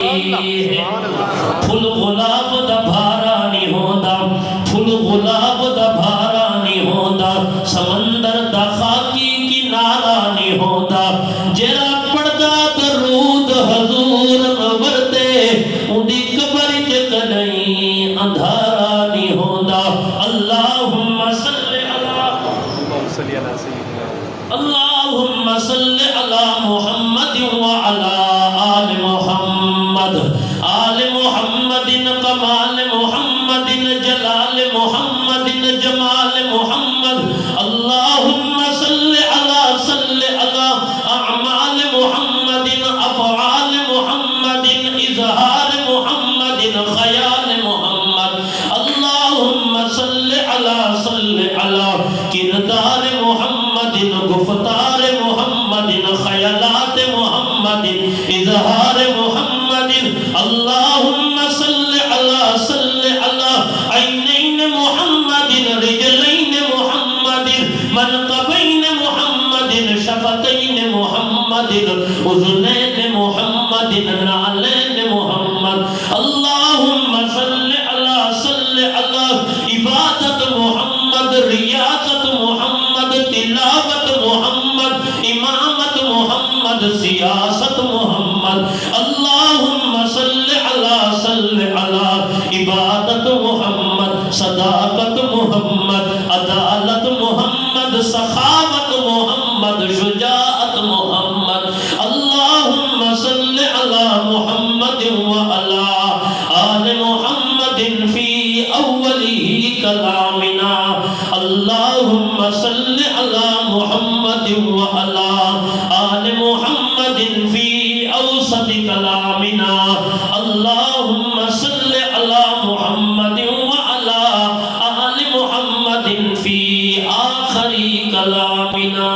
پھل گلاب دا بھارا نہیں ہوندا، پھل گلاب دا بھارا نہیں ہوندا، سمندر دا خاکی کنارا نہیں ہوندا، جرا پڑدا درود حضور ورتے اندی قبر چ کدیں اندھارا نہیں ہوندا۔ اللہم صلی اللہم صلی علی محمد وعلی آل محمد، آل محمد کمال محمد جلال محمد جمال محمد۔ اللہم صلی علی اعمال محمد افعال محمد اظہار محمد خیال محمد۔ اللہم صلی علی کردار محمد گفتار محمد خیالات محمد اظہار محمد۔ اللہم صلی علی عینین محمد رجلین محمد منقبین محمد شفتین محمد اذنین محمد نعلین محمد۔ اللہم صلی علی عبادت محمد ریاضت محمد تلاوت محمد امامت محمد سیاست محمد۔ اللہم صلی علی عبادت محمد صداقت محمد عدالت محمد سخاوت محمد شجاعت محمد۔ اللہم صلی علی محمد وعلی آل محمد فی اولی کلامنا۔ اللہم صلی علی محمد وعلی آل محمد فی اوسط کلامنا۔ اللہم صلی علی محمد وعلی آل محمد فی آخری کلامنا۔